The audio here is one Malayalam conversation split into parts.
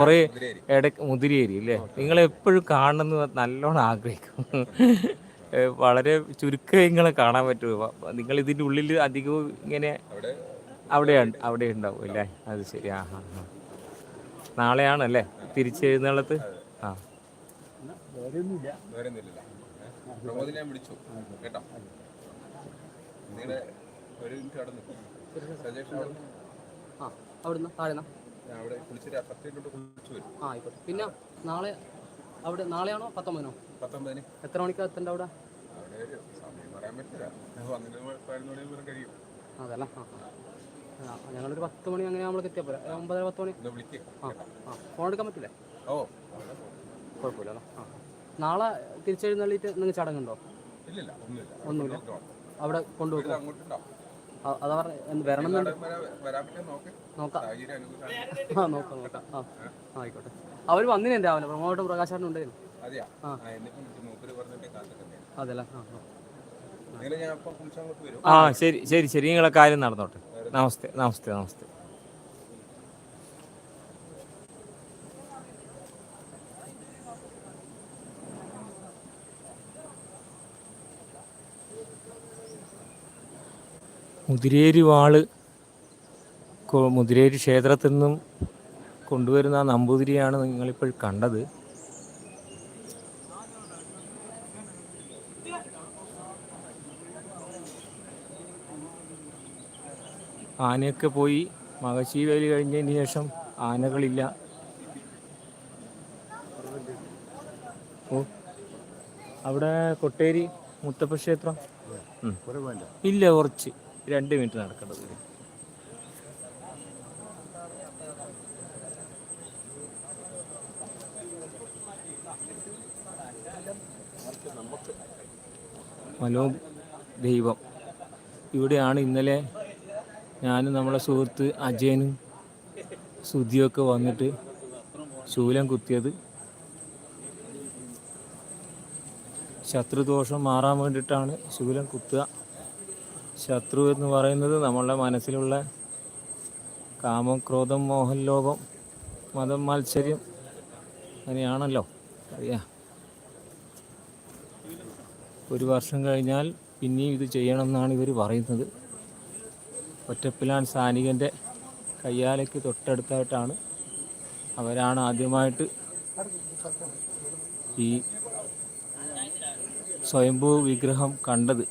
കുറേ ഇടയ്ക്ക് മുതിരേരി അല്ലേ? നിങ്ങളെപ്പോഴും കാണണമെന്ന് നല്ലോണം ആഗ്രഹിക്കും. വളരെ ചുരുക്കം നിങ്ങളെ കാണാൻ പറ്റുമോ? നിങ്ങൾ ഇതിൻ്റെ ഉള്ളിൽ അധികവും ഇങ്ങനെ അവിടെ ഉണ്ടാവും അല്ലേ? അത് ശരി. ആ ഹാ ഹാ. നാളെയാണല്ലേ തിരിച്ചെഴുന്നള്ളത്ത്? ആ ആയിക്കോട്ടെ. പിന്നെ നാളെ അവിടെ നാളെയാണോ 19-നോ? എത്ര മണിക്കാണ് എത്തേണ്ട അവിടെ? അതല്ല, ഞങ്ങളൊരു 10 മണി അങ്ങനെ നമ്മൾ എത്തിയാൽ പോരാ? 9-10 മണി. ഫോൺ എടുക്കാൻ പറ്റില്ലേ? കുഴപ്പമില്ലല്ലോ. നാളെ തിരിച്ചെഴുന്നള്ളിയിട്ട് നിങ്ങൾ ചടങ്ങുണ്ടോ? ഒന്നുമില്ല. അവിടെ കൊണ്ടുപോകും. അതാ പറഞ്ഞ വരണം എന്നുണ്ട്. നോക്കാം. ആയിക്കോട്ടെ. അവർ വന്നിന് രാവിലെ പ്രമോട്ടർ പ്രകാശാരൻ ഉണ്ടായിരുന്നു. അതല്ല. ആ ശരി ശരി ശരി. നിങ്ങളെ കാര്യം നടന്നോട്ടെ. നമസ്തേ നമസ്തേ നമസ്തേ. മുതിരേരി വാള് മുതിരേരി ക്ഷേത്രത്തിൽ നിന്നും കൊണ്ടുവരുന്ന ആ നമ്പൂതിരിയാണ് നിങ്ങളിപ്പോൾ കണ്ടത്. ആനയൊക്കെ പോയി. മകശി വേലി കഴിഞ്ഞതിന് ശേഷം ആനകളില്ല. അവിടെ കൊട്ടേരി മുത്തപ്പ ക്ഷേത്രം ഇല്ല, കുറച്ച് 2 മിനിറ്റ് നടക്കേണ്ടത്. മനോ ദൈവം ഇവിടെയാണ് ഇന്നലെ ഞാനും നമ്മളെ സുഹൃത്ത് അജയനും സുധിയൊക്കെ വന്നിട്ട് ശൂലം കുത്തിയത്. ശത്രുദോഷം മാറാൻ വേണ്ടിയിട്ടാണ് ശൂലം കുത്തുക. ശത്രു എന്ന് പറയുന്നത് നമ്മളുടെ മനസ്സിലുള്ള കാമം, ക്രോധം, മോഹം, ലോഭം, മതം, മാത്സര്യം, അങ്ങനെയാണല്ലോ അറിയാം. 1 വർഷം കഴിഞ്ഞാൽ പിന്നെയും ഇത് ചെയ്യണമെന്നാണ് ഇവർ പറയുന്നത്. ഒറ്റപ്പിലാൻ സാനികൻ്റെ കയ്യാലയ്ക്ക് തൊട്ടടുത്തായിട്ടാണ് അവരാണ് ആദ്യമായിട്ട് ഈ സ്വയംഭൂ വിഗ്രഹം കണ്ടത്.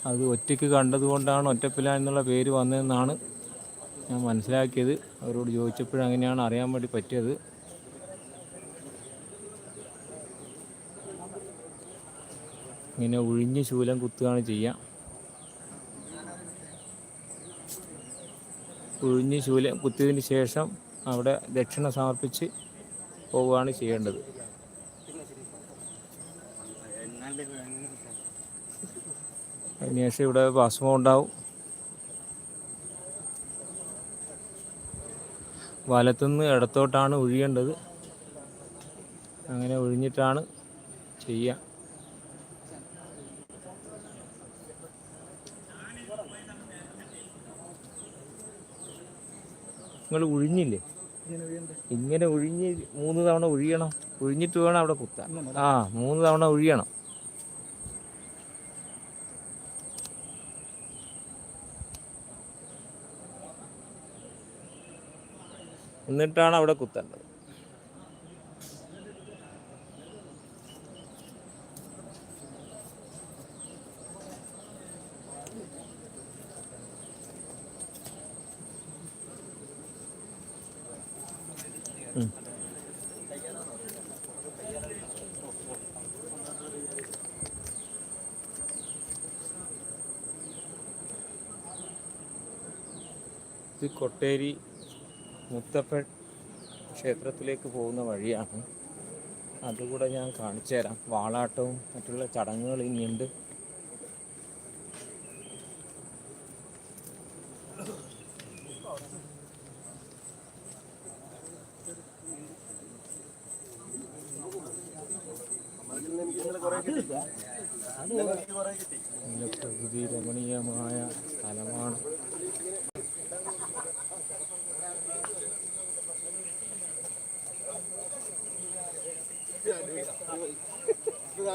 അത് ഒറ്റയ്ക്ക് കണ്ടതുകൊണ്ടാണ് ഒറ്റപ്പിലാൻ എന്നുള്ള പേര് വന്നതെന്നാണ് ഞാൻ മനസ്സിലാക്കിയത്. അവരോട് ചോദിച്ചപ്പോഴും അങ്ങനെയാണ് അറിയാൻ വേണ്ടി പറ്റിയത്. ഇങ്ങനെ ഒഴിഞ്ഞ് ശൂലം കുത്തുകയാണ് ചെയ്യുക. ഒഴിഞ്ഞ് ശൂലം കുത്തിയതിന് ശേഷം അവിടെ ദക്ഷിണ സമർപ്പിച്ച് പോവുകയാണ് ചെയ്യേണ്ടത്. അതിനുശേഷം ഇവിടെ ഭസ്മം ഉണ്ടാവും. വലത്തുനിന്ന് ഇടത്തോട്ടാണ് ഒഴിയേണ്ടത്. അങ്ങനെ ഒഴിഞ്ഞിട്ടാണ് ചെയ്യുക. നിങ്ങൾ ഒഴിഞ്ഞില്ലേ? ഇങ്ങനെ ഒഴിഞ്ഞ് 3 തവണ ഒഴിയണം. ഒഴിഞ്ഞിട്ട് വേണം അവിടെ കുത്താൻ. 3 തവണ ഒഴിയണം. എന്നിട്ടാണ് അവിടെ കുത്തേണ്ടത്. ഇത് കൊട്ടേരി മുത്തപ്പൻ ക്ഷേത്രത്തിലേക്ക് പോകുന്ന വഴിയാണ്. അതുകൂടെ ഞാൻ കാണിച്ചു തരാം. വാളാട്ടവും മറ്റുള്ള ചടങ്ങുകൾ ഇനിയുണ്ട്. നല്ല പ്രകൃതി രമണീയമായ സ്ഥലമാണ്.